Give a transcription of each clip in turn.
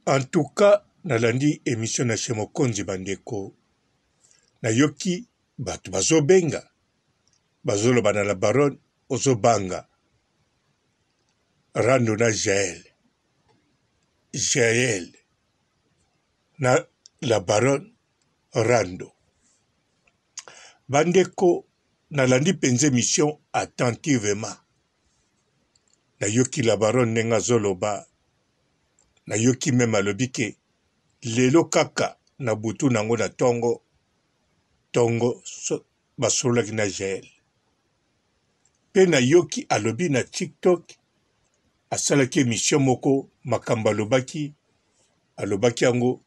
En tout cas, nalandi émission na chez Mokonzi bandeko. Na yoki batu bazobenga. Bazoloba na la baronne ozobanga. Rando na Jaël. Jaël. Na la baronne Rando. Bandeko nalandi penze émission attentivement. Na yoki la baronne nenga zoloba. Na yoki même alobike. Lelo kaka na butu nango na tongo basolaki na Jaël. Pe na yoki alobi na TikTok asalaki émission moko makambo alobaki yango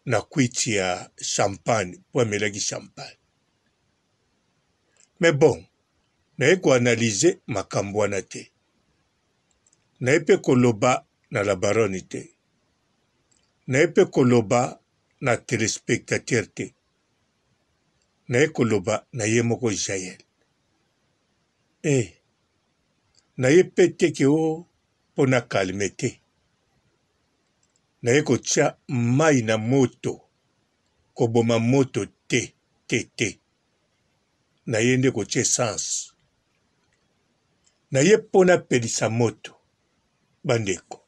na kwiti ya champagne po amelaki champagne. Mais bon, naye koanalyse makambo wana te. Naye pe koloba na la baronne te. Naye pe koloba na téléspectateur te. Naye koloba na ye moko Jaël. Naye pe teke o pona kalme te. Naye kotia mai na moto. Koboma moto te. Naye nde kotia essence. Naye pona pelisa moto. Bandeko.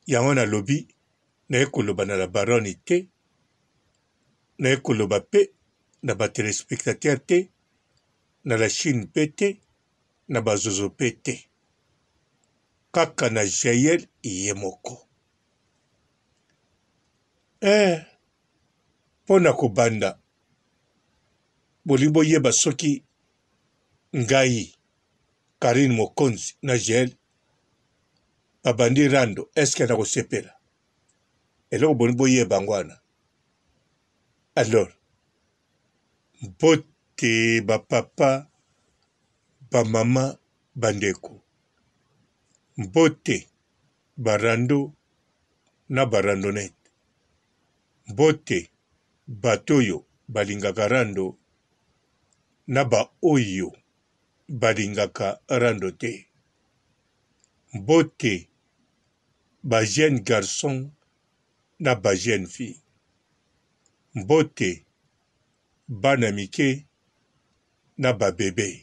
Yango na lobi. Naye koloba na la baronne te. Naye koloba pe na ba téléspectateur te. Na la Chine pe te. Na bazozo pe te. Kaka na Jaël ye moko. Pona kobanda. Bolimbo yeba soki ngai Karine Mokonzi na Jaël babandi Rando eske na kosepela. Eloko bolimbo yeba ngwana. Alors mbote bapapa bamama bandeko. Mbote barando na barandonete. Mbote batoyo balingaka Rando na ba oyo balingaka Rando te. Mbote ba jeune garçon na ba jeune fille. Mbote bana mike na ba bébé.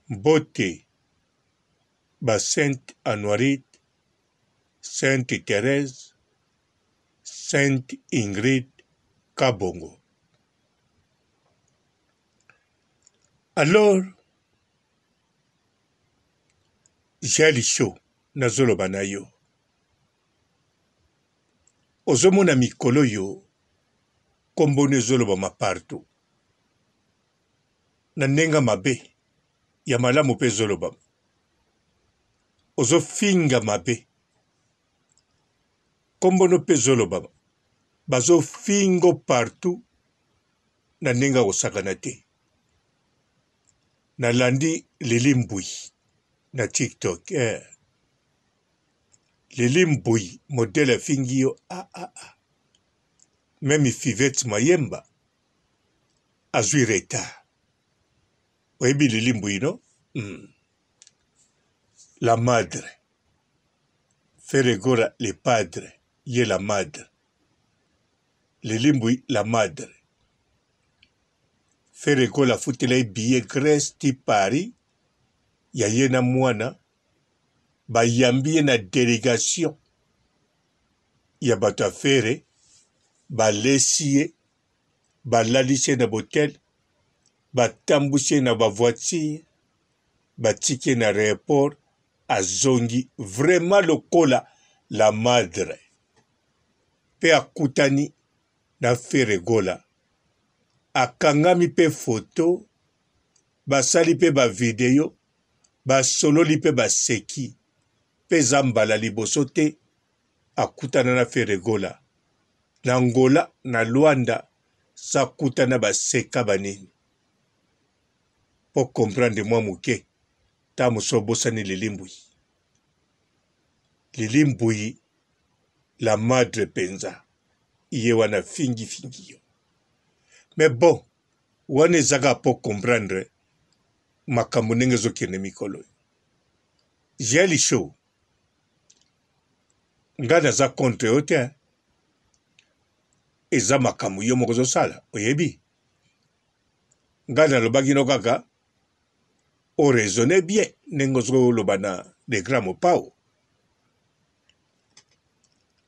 Mbote ba Sainte Anuarite, Sainte Thérèse, Sainte Ingrid Kabongo. Alors, Jaël Show nazoloba na yo. Ozomona mikolo yo kombone zoloba maparto. Na nenga mabe ya malamu pe zoloba. Ozofinga mabe. Kombono pe zoloba. Bazo fingo partout na nenga osakana te. Na landi lilimbui na TikTok. Lilimbui modèle fingi yo. Même Fivette Mayemba azui retard. Oyebi lilimbui no? La madre. Ferregora le padre. Ye la madre. Lilimbui la madre. Ferregola futile billet Grèce ti Paris. Ya yena mwana. Ba yambie na délégation. Ya bata fere. Ba lesie. Ba lalise na botel. Ba tambouche na ba voiture. Ba tike na aéroport. Azongi. Vraiment lokola la madre. Pe akutani na Ferregola. Akangami pe photo. Basali pe ba video. Basololi pe baseki. Pe zambala liboso te. Akutana na Ferregola. Na Angola na Luanda. Sakutana baseka banini. Po comprendre mwa muke. Ta musobosani lilimbui. Lilimbui. La madre penza. Iye wana fingi yo. Mais bon. Wane zaga po comprendre. Makambo ndenge zokende mikolo. Jaël Show. nga naza contre yo te eza makambo yo moko ozosala oyebi nga nalobaki no kaka oraisonne bien ndenge ozoloba na le grand Mopao.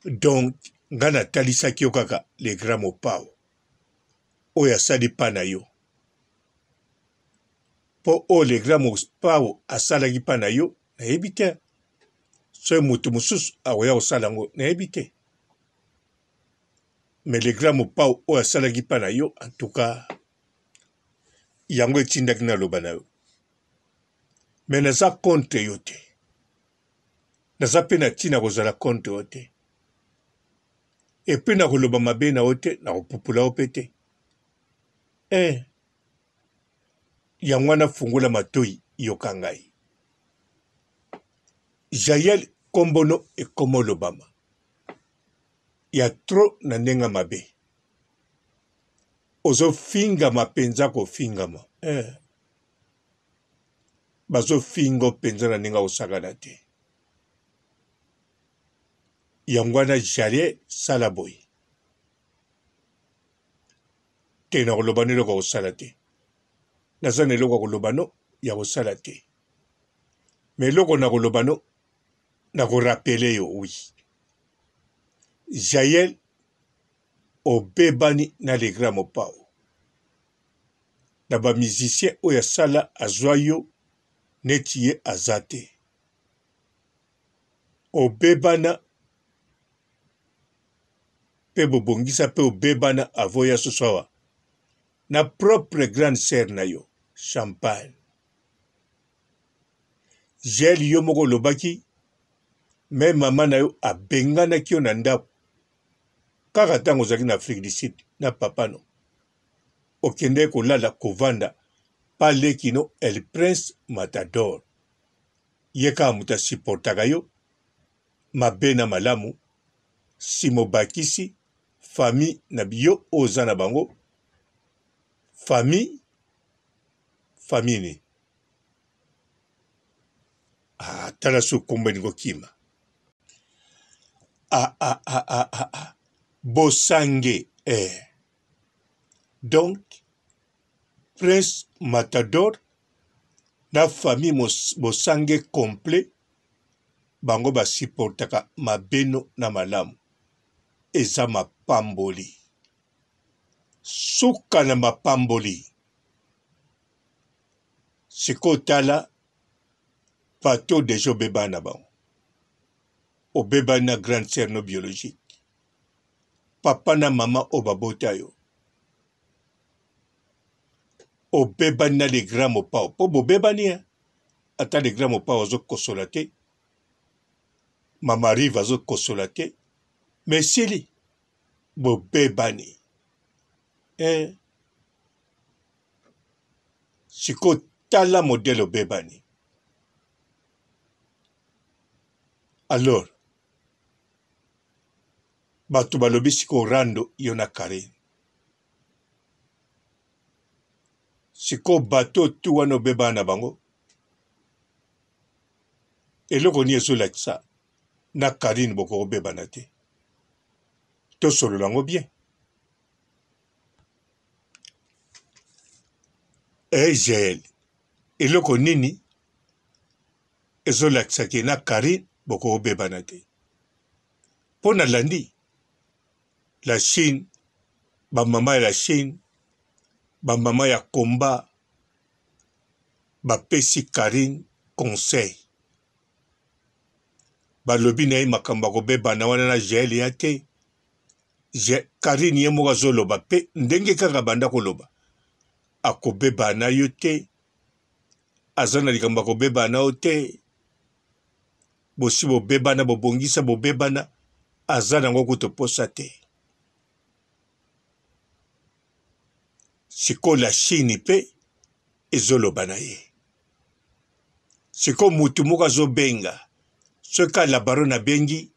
Donc nga natalisaki yo kaka le grand Mopao oyo asali pa na yo mpo oyo le grand Mopao asalaki pa na yo nayebi te soki moto mosusu akoya kosala yango nayebi te mais le grand Mopao oyo asalaki pa na yo en tout cas yango etindaki naloba na yo mais naza contre yo te naza mpe na ntina kozala contre yo te epuis nakoloba mabe na yo te nakopupula yo mpe te yango wana fungola matoi yoka ngai Jael kombono ekoma olobama ya tro na ndenga mabe ozofingama mpenza kofingama bazofinga mpenza na ndenge osakana te yango wana Jael sala boye te na koloba no eloko ya kosala te naza na eloko ya koloba no ya kosala te me eloko na koloba no na korapele yo wi Jael obebani na le grand Mopao na bamusicien oyo asala azwa yo neti ye aza te obebana mpe bobongisa mpe obebana avoya soso awa na propre grande sœur na yo Champagne Jael yo moko olobaki me mama na yo abenganaki yo na ndako kaka ntango ozalaki na Afrique du Sud na papa no okendeki kolala kovanda paleki no El Prince Matador ye kaka moto asupportaka yo mabe na malamu nsima obakisi famille na biyo oyo oza na bango famille ni tala so kombo elingi kokima Bosange donc Prince Matador na famille Bosange complet bango basupportaka mabeno na malamu eza mapamboli suka na mapamboli sikoyo tala bato deja obebana na bango obebani na grande sœur no biologique papa na mama oyo babota yo obebani na le grand Mopao mpo bobebani ata le grand Mopao azokosola te mama rive azokosola te mais esili bobebani sikoyo tala modele obebani alors bato balobi sikoyo rando yo na Karine sikoyo bato tu wana obebana na bango eloko nini ezolakisa na Karine bokobebana te tosolola yango bien Jael eloko nini ezolakisaki na Karine bokobebana te mpo nalandi la Chine bamama ya la Chine bamama ya komba bapesi Karine conseil balobi na ye makambo akobebana wana na Jael ya te Karine ye moko azoloba mpe ndenge kaka banda koloba akobebana yo te aza na likambo akobebana yo te bosi bobebana bobongisa bobebana aza nango kutoposa te sikoyo la Chine mpe ezoloba na ye sikoyo mutu moko azobenga soki alabaro na bengi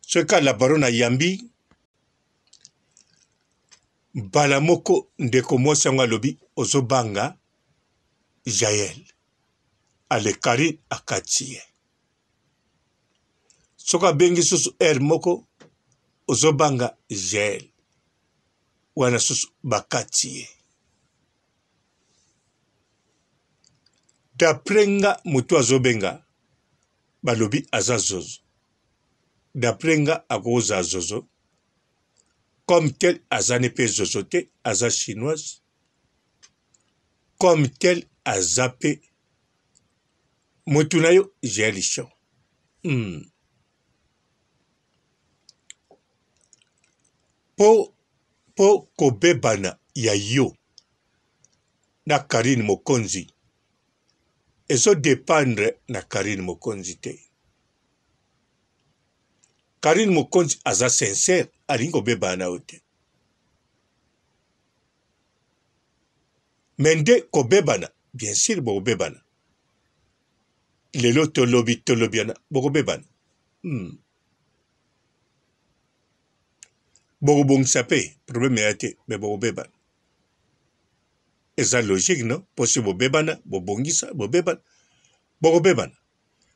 soki alabaro na yambi mbala moko ndeko mwasi yango alobi ozobanga Jael ale Karine akati ye soka bengi susu moko ozobanga gel wana susu bakati ye. D'après nga mutu azobenga balobi aza zozo. D'après nga akoza zozo comme tel azane pe zozo te aza chinoise. Comme tel azape mutu na yo gelicho. Po kobebana ya yo na Karine Mokonzi ezo dépendre na Karine Mokonzi te. Karine Mokonzi aza sincère alingi kobebana yo te. Mende kobebana bien sûr bokobebana. Lelo tolobiana bokobebana. Bokobongisa pe problème ya te me bokobebana. Eza logique non? Posi bobebana bobongisa bobebana bokobebana.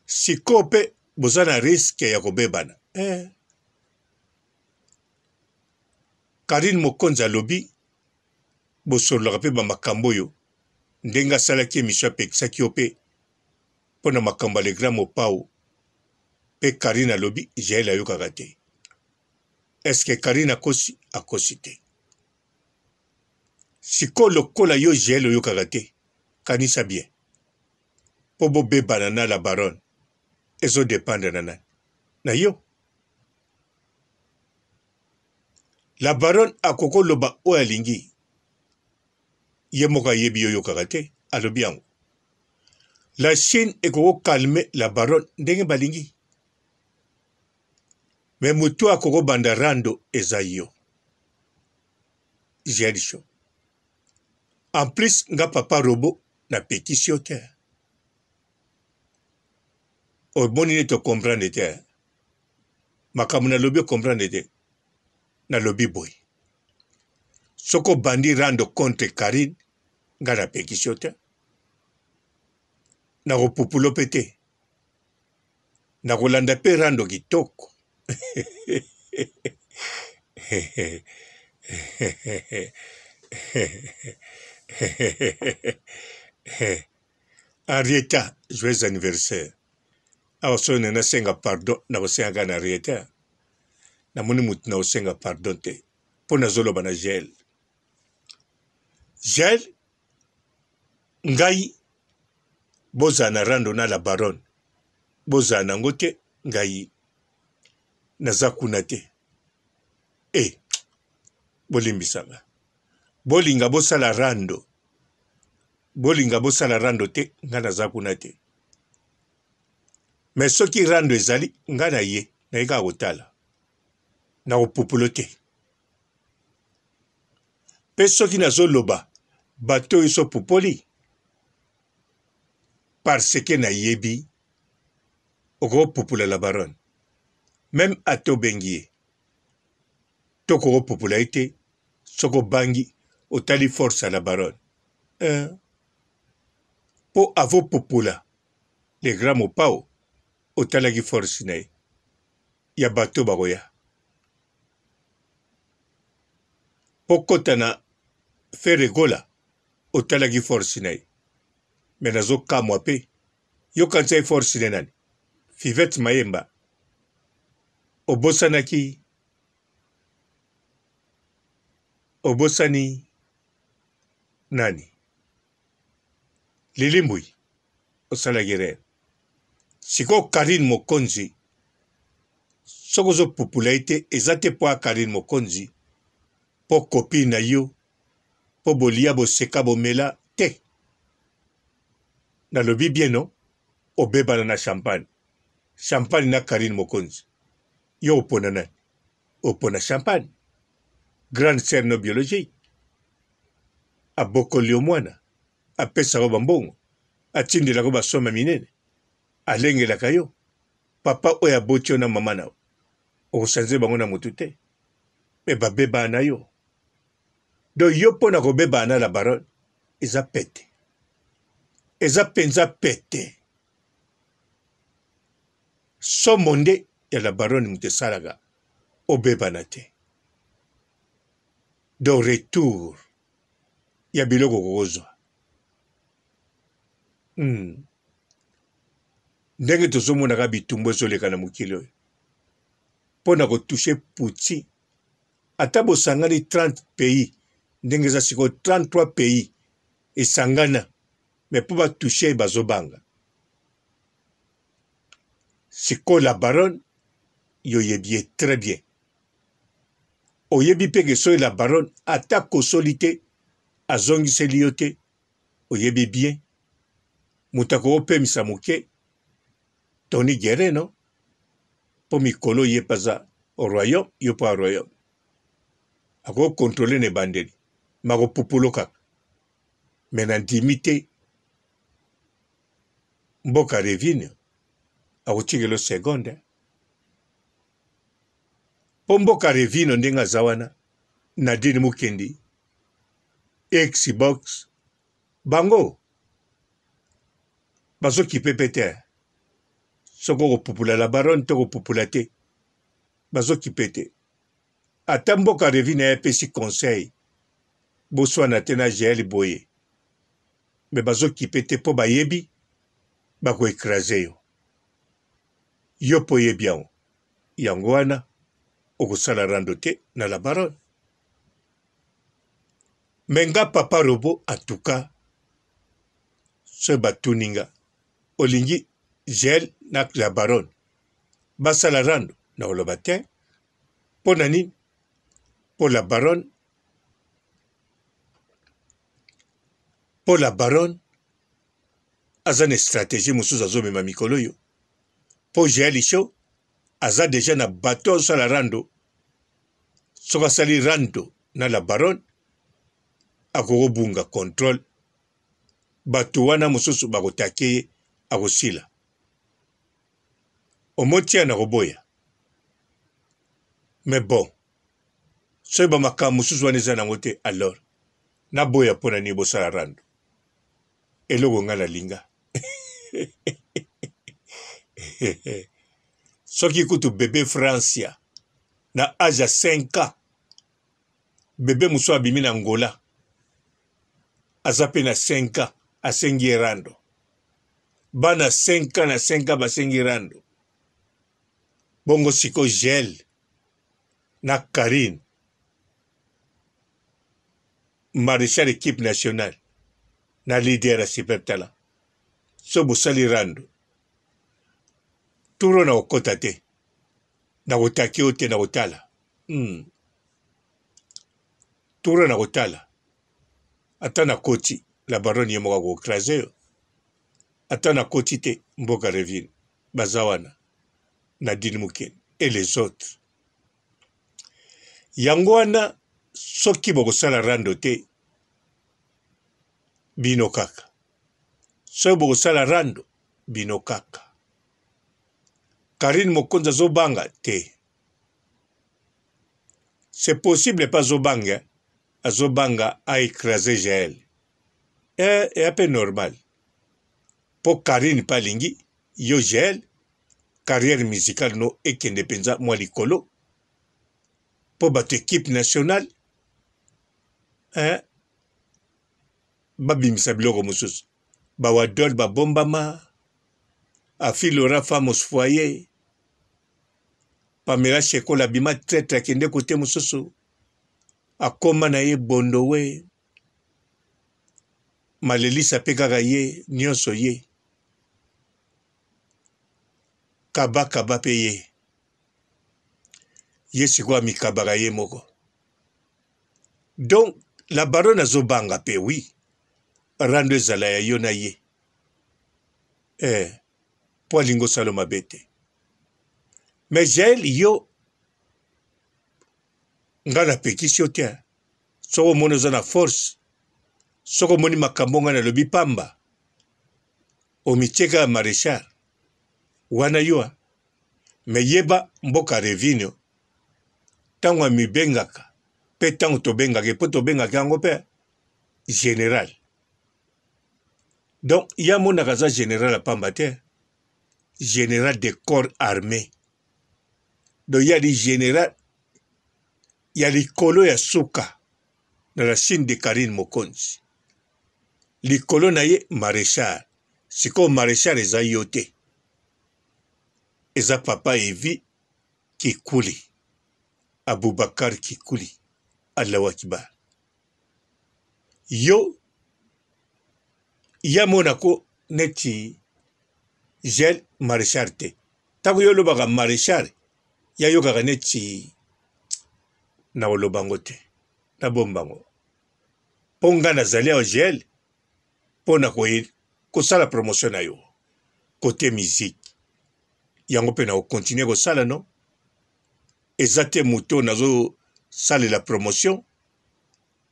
Siko pe bozana risque ya kobebana. Karine Mokonzi alobi bosololaka pe bamakambo oyo ndenge asalaki émission apekisaki yo pe mpona makambo ya Legrand Mopao pe Karine alobi Jael ayokaka te. Est-ce que Karine akosi te? Siko lokola yo Jael oyokaka te kanisa bien po bobebana na la baronne ezo dépendre na nani? Na yo. La baronne akoko loba oyo alingi ye moko ayebi yo oyokaka te alobi yango. La Chine ekoko calme la baronne ndenge balingi. Me mutu akoko banda rando eza yo. Jael Show. En plus nga papa robo na pekisi yo te. Omoni ne to comprendre te. Makambo na lobi comprendre te. Na lobi boy. Soko bandi rando contre Karine nga na pekisi yo te. Na kopupulo pe te. Na kolanda pe rando kitoko. Henrietta, joyeux anniversaire. Awa so na senga pardon na kosenga na Henrietta. Na moni mutu na kosenga pardon te. Po na zoloba na Jael. Jael ngai boza na rando na la baronne. Boza na ngote ngai naza kuna te. Bolimbisanga. Bolinga bosala rando. Bolinga bosala rando te nga naza kuna te. Mais soki rando ezali nga na ye na yeka kotala. Na kopupulo te. Pe soki nazoloba bato iso pupoli parce que na yebi oko pupula la baronne. Même ato bengie. Toko pupula ite soko bangi otali force à la baronne. Po avo popula le Grand Mopao otalaki force na ye ya bato bakoya po kota na feregola otalaki force na ye me nazokamwa pe yokanisa ye force na nani Fivette Mayemba obosani nani Lilimbui osalaki re siko Karine Mokonzi soko zo popula ite ezate po a Karine Mokonzi po copine na yo po bolia boseka bomela te na lobi bien no obebana na champagne na Karine Mokonzi yo opona nani opona champagne grande sœur no biologique abokoli omwana apesako bambongo atindelako basoma minene alengelaka yo papa oyo aboti yo na mama na yo okosanze bango na motu te me babebana na yo donc yo mpo na kobebana na la baronne eza pete eza penza pete somo nde ya la baronne moto esalaga obebana te. Do retour ya biloko kokozwa. Ndenge tozomonaka bitumbu ezoleka na mokili oyo mpo na kotushe puti ata bosangani 30 pays ndenge eza sikoyo 33 pays esangana me mpo batushe bazobanga. Sikoyo la baronne yo yebi ye très bien. Oyebi mpe ke soki la baronne ata kosoli te azongiseli yo te oyebi bien moto akopemisa moke Tony Guerre no mpo mikolo ye paza au royaume yo mpo a royaume akokontrole na ebandeli makopupulo kaka me na ndimi te mboka revine akotikelo seconde mpo mboka revino ndenge aza wana Nadine Mukendi Xbox bango bazokipe pe te soko kopupula la baronne to kopupula te bazokipe te ata mboka revine ayepesi conseil boswana te na GL boye me bazokipe te mpo bayebi bakoekraze yo mpo oyebi yango wana okosala rando te na la baronne. Me nga papa robo atuka soki batuninga olingi GL na la baronne basala rando na oloba te mpo na nini mpo la baronne aza na stratégie mosusu azomema mikolo oyo mpo GL show aza deja na bato azosala rando soki asali rando na la baronne akokobunga contrôle bato wana mosusu bakotake ye akosila omotia na koboya me bon soki bamakambo mosusu wana eza nango te alors naboya mpo na nini bosala rando eloko nga nalinga soki kutu bebe Francia na age ya 5 ans bebe mosusu abimi na Ngola aza pe na 5 ans asengi ye rando bana 5 ans na 5 ans basengi rando bongo siko GL na Karine maréchal équipe nationale na leader ya super talent so bosali rando turo na kokota te na kotaki yo te na kotala turo na kotala ata na koti la baronne ye moko akokraze yo ata na koti te mboka revine baza wana Nadine Mukendi et les autres yango wana soki bokosala rando te bino kaka soki bokosala rando bino kaka Karine Mokonzi azobanga te c'est possible pas azobanga a écraser GL et un peu normal pour Karine palingi yo GL carrière musicale no ekende penza mwa likolo po bato équipe nationale babimisa biloko mosusu bawadol babombama afilora famos foyer Pamela Shekola bima traite akende kote mosusu akoma na ye bondo we malelisa pe kaka ye nyonso ye kaba pe ye sikoyo amikabaka ye moko donc la baronne azobanga pe oui rando ezala ya yo na ye mpo alingi osala mabe te mais GL yo nga napekisi yo te soki omoni oza na force soki omoni makambo nga nalobi pamba omitieka ya maréchal wana yo me yeba mboka revino ntango amibengaka mpe ntango tobengaka mpo tobengaka yango mpe général donc ye amonaka aza général apamba te général de corps armé donc ya di général ya likolo ya suka na la Chine de Karine Mokonzi likolo na ye maréchal siko maréchal eza yo te eza papa Evi Kikuli Aboubakar Kikuli Allahu Akbar yo ya monako neti gel maréchal te tako yo lobaka maréchal ya yokaka neti na olobango te na bombango mpo nga nazali awa gel mpo na kosala promotion na yo kote musique yango mpe na kokontinue kosala no eza te moto nazosalela promotion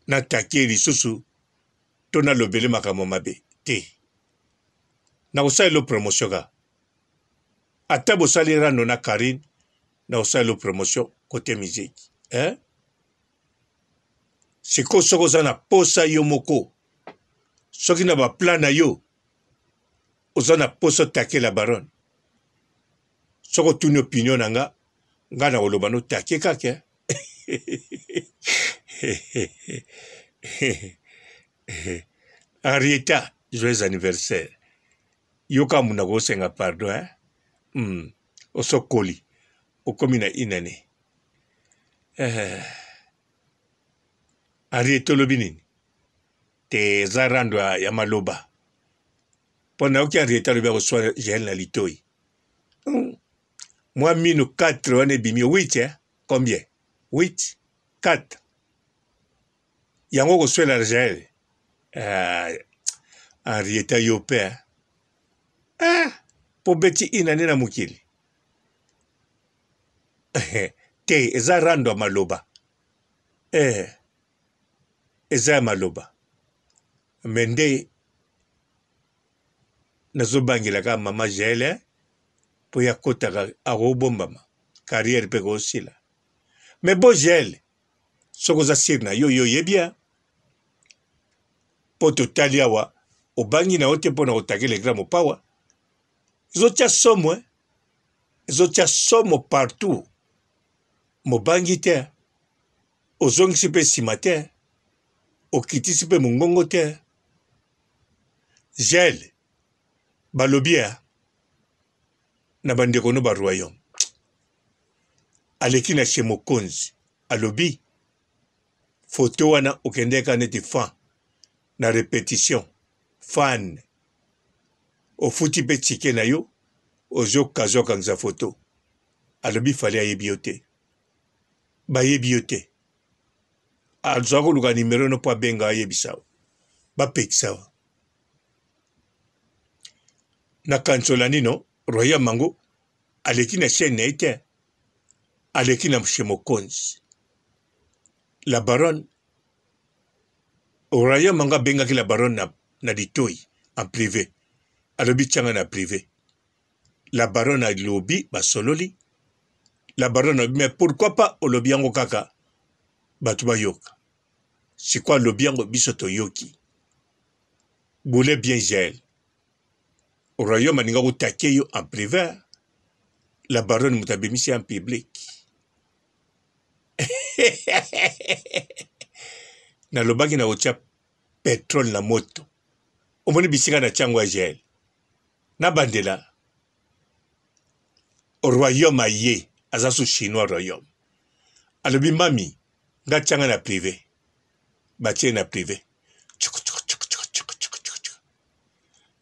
natake lisusu to nalobele makambo mabe te na kosalela promotion ka ata bosali rano na Karine na kosalela promotion kote musique siko soko oza na posa yo moko soki na baplan na yo oza na posa take la baronne soko otuni opinion na nga nga na koloba no take kaka Henrietta joyeux anniversaire yoka muna kosenga pardon osokoli okomi na inane Henrietta olobi nini te eza rando ya maloba mpo nayoki Henrietta alobi akoswa Jael na litoi mwa mino 4 wana ebimi 8 combien 8 4 yango koswela Jael Henrietta yo mpe mpo beti inane na mokili te eza rando ya maloba eza ya maloba me nde nazobangelaka mama Jael mpo ya kotaka akobombama carrière mpe kosila me bo Jael soki oza sire na yo yebia mpo totali awa obangi na yo te mpo na kotakela egra mopawa ezotia somo partout mobangi te ozongisi mpe nsima te okitisi mpe mongongo te Jael balobi na bandeko no ba royaume aleki na chez Mokonzi alobi foto wana okendeka neti fan na répétition fan ofuti mpe tike na yo ozokangisa foto alobi fali ayebi yo te bayebi yo te azwa koluka nimero no mpo abenga ayebisa bapekisa na kansola nino royaume mango aleki na chaîne na ye te aleki na chez Mokonzi la baronne royaume mango abengaki la baronne na litoi en privé alobi tianga na privé la baronne alobi basololi la baronne alobi mais pourquoi pas olobi yango kaka bato bayoka sikwa alobi yango biso toyoki bule bien Jael royaume aninga kotake yo en privé la baronne moto abimisi en public nalobaki na kotia petrole na moto omoni bisika na tiango ya Jael na bandela royaume aye aza su chinois royaume alobi mami nga tianga na privé batie na privé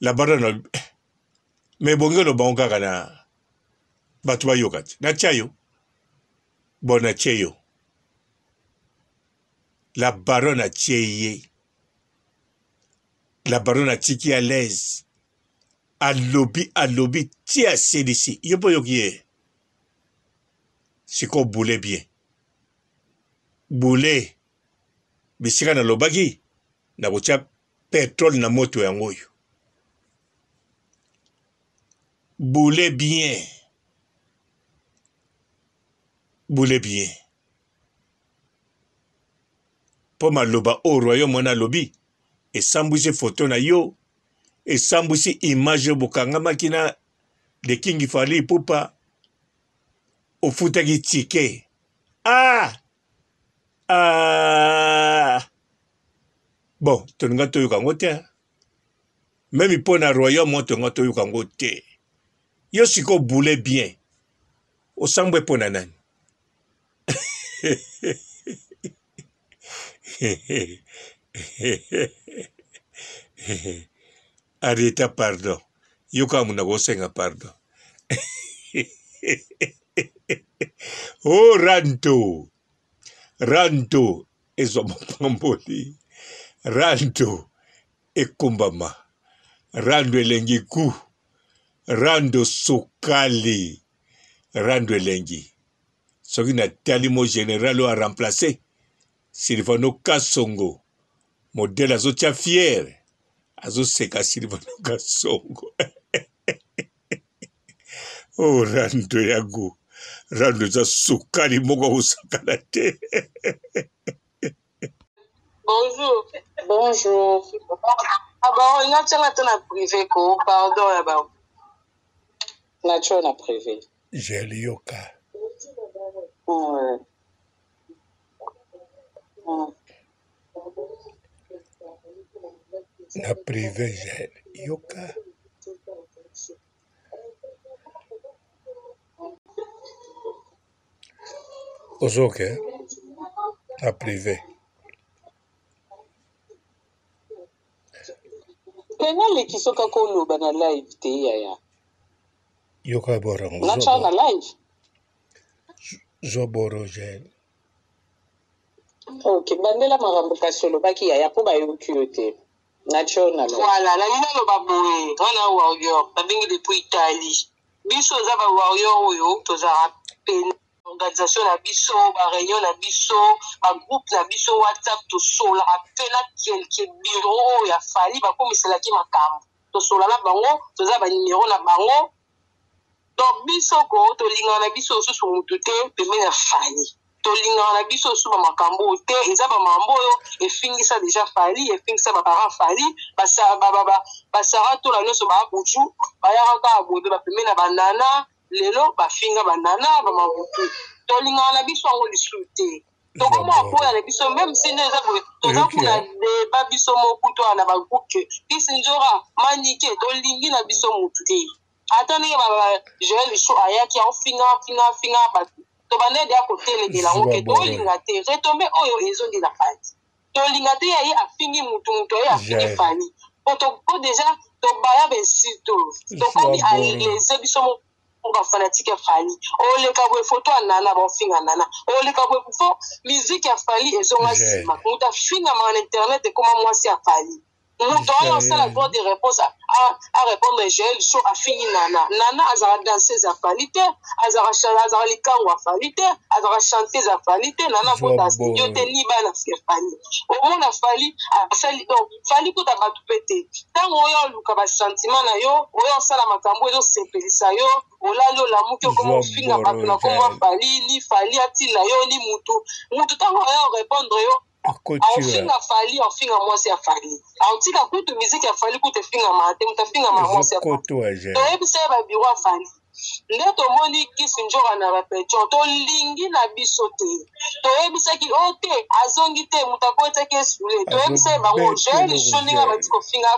la baronne me bonge lobango kaka na bato bayoka te natia yo bon natie yo la baronne atie ye la baronne atiki à l'aise alobi tia asilisi yo mpo yoki ye siko bule bien bule bisika nalobaki na kotia petrole na moto yango oyo bule bien mpo maloba o royaume wana alobi esambwisi foto na yo esambwisi image oyo bokangamaki na de King Fally Ipupa ofutaki tike. Ah! Ah! Bon, toninga toyoka yango te. Même mpo na royaume toninga toyoka yango te. Yo siko boule bien. Osambwe mpo na nani? Arrêta pardon. Yoka muna gosenga pardon. Oh Ranto. Ranto ezomopamboli. Ranto ekombama. Rando elengi ku. Rando sokali. Rando elengi. Soki na talimo général a remplacé Silvano Kasongo. Modèle azotia fier. Azoseka Silvano Kasongo. Oh Rando yago. Rando za sokali moko osakana te. Bonjour. Bonjour. Ah bon, il y a un privé, pardon, là-bas. Nature na privé. J'ai l'yoka. Ouais. Na privé, j'ai yoka. Ozoke, na privé. Penale kisoka koloba na live te yaya. Yoka borango. Nature na live. Zoboro j'ai. Ok, bandela marambo kasolo baki yaya po bayoki yo te. Nature na live. Voilà, na mina lo baboye. Wana warrior, babingi depuis Italie. Biso za ba warrior oyo toza pen organisation na biso, ba réunion na biso, ba groupe na biso WhatsApp to sola pena quelque bureau ya fali ba komisela ki makambo. To sola na bango, toza ba numéro na bango. Donc biso ko to linga na biso so mutu te pembe na fali. To linga na biso so ba makambo te, eza ba mambo yo e fingisa déjà fali, e fingisa ba parents fali, ba sara to la noso ba buju, ba ya ka bobe ba pembe na banana, lelo ba finga banana ba mabutu. To linga na biso ngo discuter. To comme apoya na biso même si ne za boye, to za kuna de ba biso mo kuto na ba groupe. Kisi njora manike to lingi na biso mutu te. Attendez, Joël Chou ayaki en finga batu. To bande dia côté le de la onke to lingate retombe oyo ezo de la fati. To lingate yayi afingi mutu ya afingi fani. Po déjà to baya besito. To komi les ebiso mo ba fanatique fali. O le kabwe photo anana ba finga nana. O le kabwe fo musique ya fali ezo ngasima. Muta finga ma internet e koma mwasi ya fali. Muto oyo sala droit de réponse à répondre Joël Chou a fini nana. Nana azara danser za falite, azara likango a falite, azara chanter za falite, nana bota yo te ni bana fali. Au moins na fali asali donc fali ko ta batu pete. Tango oyo luka ba sentiment na yo, oyo sala makambo ezo sepelisa yo, olalo la muke komo finga batu na komo fali ni fali atila yo ni mutu. Mutu tango oyo répondre yo aofinga fali aofinga mwasi ya fali aotika kutu miziki ya fali kutu efinga mate mutafinga mwasi ya fali toyebisa ye babiro ya fali nde tomoni kisi njora na repetition tolingi na biso te toyebisaki o te azongi te mutu akoetaki esule toyebisa ye bango Joël Chou ndenge bati kofinga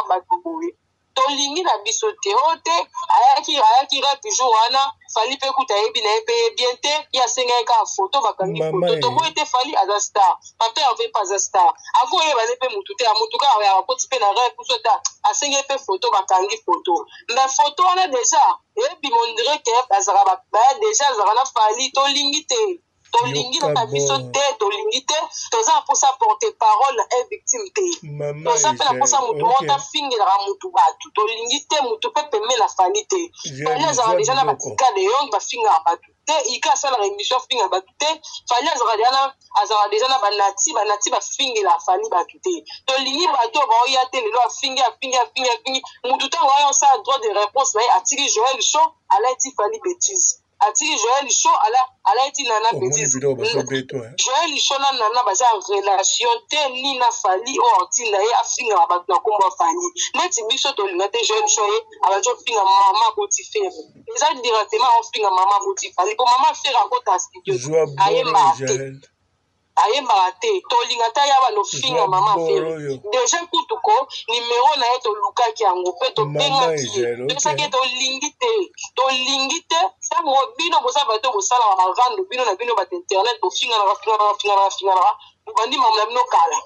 bato boye tolingi na biso te o te ayaki rapi jour wana fali mpe kuta yebi na ye mpe ye bien te ye asengaki kaka foto bakangi foto toboyi te fali aza star pape ave mpe aza star ako oyeba ne mpe mutu te ya mutu kaka ya bakoti mpe na rep so ta asengaki mpe foto bakangi foto me foto wana deja eyebi mondire ke azalaka baya deja azalaka na fali tolingi te tolingi na biso te tolingi te toza mposa porte parole na victime te toza mpe na mposa mutu moko tafingelaka mutu bato tolingi te mutu mpe pembe na fali te fali azalaka deja na batika de yonge bafingaka bato te ika asalaka émission afinga bato te fali azalaka deja na banati bafingela fali bato te tolingi bato baoya te lelo afingi mutu ntango ayo osala droit de réponse na ye atiki Joël Chou alati fali bêtise atiki Joël Chaud ala eti nana bêtise Joël Chaud na nana baza relation te ni na fali o antinda ye afinga bato na kombo fali neti biso tolinga te Joël Chaud ye abajo finga mama boti fere eza directement ofinga mama boti fali po mama fere akota studio ayembaka te tolinga ta ya bano finga mama fere déjà kutuko numéro na ye tolukaki yango mpe tobengaki ye topesaki tolingi te sango bino boza bato bosala bavando bino na bino bato internet bofinganaka bobandi mamu na bino kala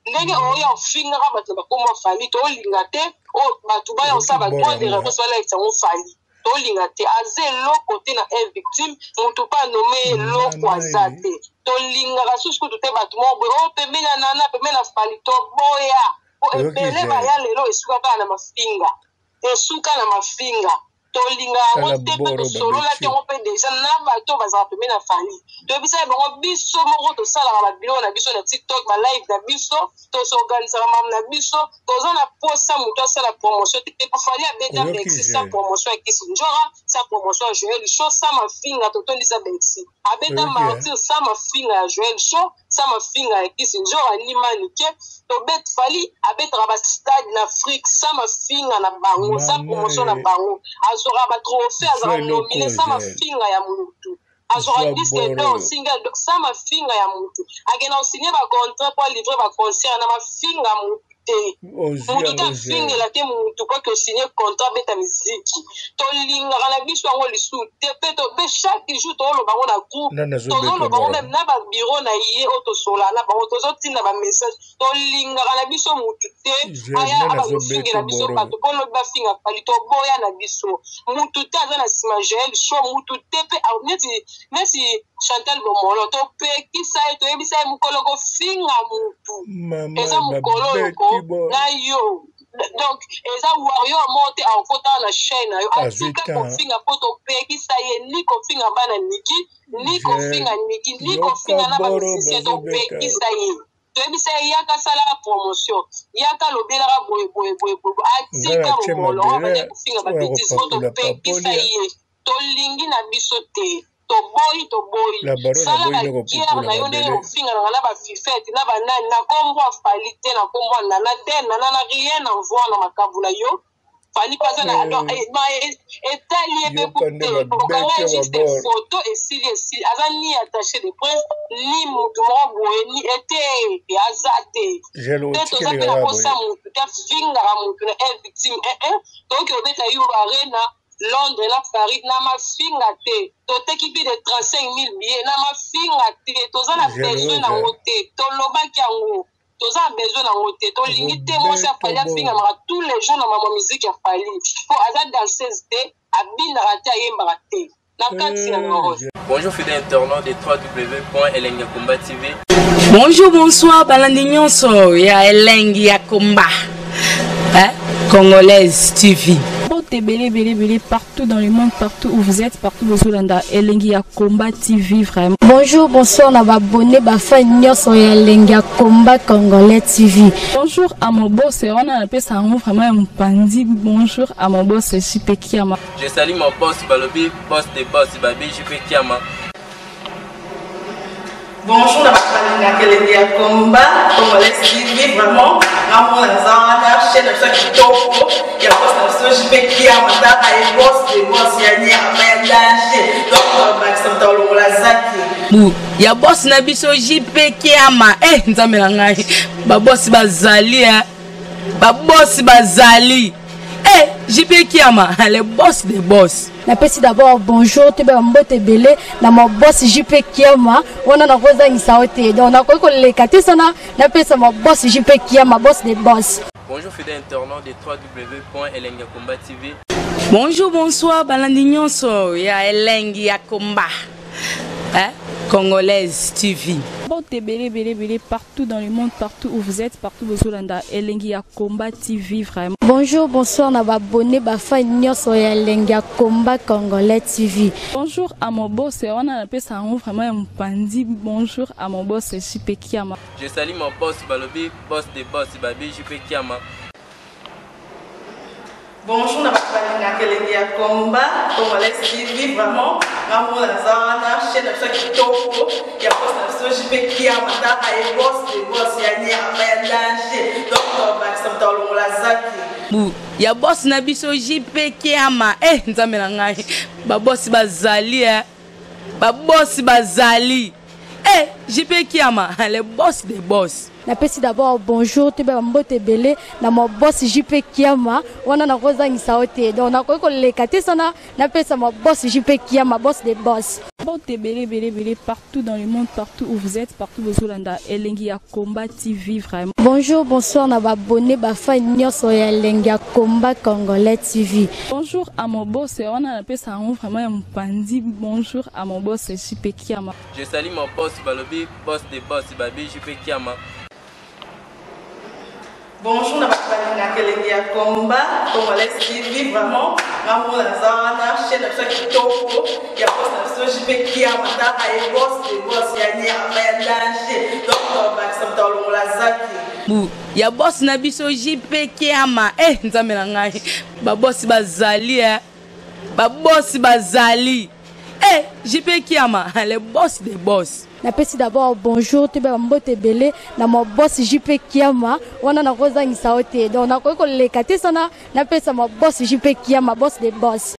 ndenge oyo ofingaka bato bakoma fali tolinga te o bato baya osala badroit de réponse balakisa yango fali tolinga te aza eloko te na un victime moto mpe anome eloko aza te tolingaka susu kutu te bato moko boye oyo pembeni ya nana pembeni na fali toboya po ebele baya lelo esuka kaka na mafinga tolinga yango te mpe tosolola te yango mpe deja na bato bazala pembeni na fali toyebisa ye bango biso moko tosalaka babiloko na biso na tiktok balive na biso tosorganisaka mamu na biso toza na posa moto asala promotion te fali abeta bexi sa promotion ya kisi njora sa promotion ya Joël Chaud sa mafinga totondisa bexi abeta martir sa mafinga ya Joël Chaud sa mafinga ya kisi njora limanike tobet fali abetaka bastade na Afrique sa mafinga na bango sa promotion na bango azora batrophée azora nomine sa mafinga ya mutu azora disque d'or single sa mafinga ya mutu agena osigné ba contrat pour livrer ba concert na mafinga mutu te mutu ta fingela te mutu kwa que signé contrat beta miziki tolingaka na biso yango lisu te pe to be chaque jour toloba ngo na groupe tozoloba ngo même na ba bureau na ye otosola na bango tozotinda ba message tolingaka na biso mutu te aya abazofingela biso bato mpo lobi bafinga fali toboya na biso mutu te aza na nsima Joël Chaud mutu te mpe neti Chantal Bomolo topekisa ye toyebisa ye mokolo kofinga mutu eza mokolo na yo donc eza warrior mote akota na chaîne na yo atika kofinga po topekisa ye ni kofinga bana niki ni kofinga niki ni kofinga na bamusicien topekisa ye toyebisa ye yaka sala promotion yaka lobelaka boye atika bomolo abanda kofinga babétise po topekisa ye tolingi na biso te toboyi sala baguerre na yo ndenge ofinga nanga na bafifete na banani na kombo afali te na kombo nana te nana na rien envoi na makambo na yo fali paza na etali ye mpe kute okanga juste photo esili aza ni attaché de presse ni mutu moko boye ni ete aza te te toza mpe na posa mutu te afingaka mutu na un victime toyoki obeta yo arena Londres na Paris na mafinga te toteki plus de 35 000 billets na mafinga te toza na besoin na ngote tolobaki yango toza na besoin na ngote tolingi te mwasi afali afingamaka tous les jours na mama musique ya fali po aza danseuse te abindaka te ayembaka te na kati ya Nord. Bonjour fidèles internautes de www.elengiakomba TV. Bonjour, bonsoir, balandi nyonso ya Elengi ya Komba, Congolaise TV. Belé, partout dans le monde, partout où vous êtes, partout où vous êtes, Elengi ya Komba TV, vraiment. Bonjour, bonsoir, on a abonné, fan nyonso ya Elengi ya Komba Congolais TV. Bonjour à mon boss, on a appelé ça vraiment un pandi. Bonjour à mon boss, JP Kiama. Je salue mon boss Balobi, boss des boss, Babi JP Kiama. Bonjour, la Elengi ya Komba Congolais TV, vraiment. Ramon Azana, chaîne de chaque topo, il y a pas de JP Kiama, et boss des boss, il y a un danger. Donc, on va accepter la zaki. Ya boss na biso JP Kiama nzamela ngai ba boss bazali ba boss bazali JP Kiama le boss des boss. Napesi d'abord bonjour te ba mbote belé na mon boss JP Kiama ona na koza ngisaote donc na ko lekate sana napesa mon boss JP Kiama boss des boss. Bonjour fidèles internautes de www.elengiakomba TV. Bonjour, bonsoir, balandi nyonso ya Elengi ya Komba, Congolaise TV. Belé, partout dans le monde, partout où vous êtes, partout où vous êtes, Elengi ya Komba TV, vraiment. Bonjour, bonsoir, on a abonné, fan nyonso ya Elengi ya Komba Congolais TV. Bonjour à mon boss, on a appelé ça vraiment un pandi. Bonjour à mon boss, JP Kiama. Je salue mon boss Balobi, boss des boss, Babi JP Kiama. Bonjour, na kelenge ya combat, Congolais TV, vraiment, ngamu na zana, chaîne de qui toko, ya boss na so JP Kiama, ta ay boss ya ni ya danger, donc ba ça dans la zaki. Ya boss na biso JP Kiama, nzambe na ngai, ba boss bazali ba boss bazali. JP Kiama, le boss des boss. Napesi d'abord bonjour tu ba mbote belé na mo boss JP Kiama wana na koza ngisaote donc na ko lekate sana napesa mo boss JP Kiama boss des boss. Mbote belé partout dans le monde, partout où vous êtes, partout où vous êtes, Elengi ya Combat TV vraiment. Bonjour, bonsoir na ba abonné ba fan nyonso ya Elengi ya Combat Congolais TV. Bonjour à mon boss, on a appelé ça vraiment un pandi. Bonjour à mon boss JP Kiama. Je salue mon boss Balobi, boss des boss Babi JP Kiama. Bonjour, na kelenge ya combat, Congolais TV, vraiment, ngamu na zana, chaîne de qui toko, ya boss na so JP Kiama, ta ay boss ya ni ya danger, donc ba ça dans la zaki. Ya boss na biso JP Kiama, nzambe na ngai, ba boss bazali ba boss bazali. JP Kiama, le boss des boss. Napesi d'abord bonjour tu ba mbote belé na mo boss JP Kiama wana na koza ngisaote donc na ko lekate sana napesa mo boss JP Kiama boss des boss.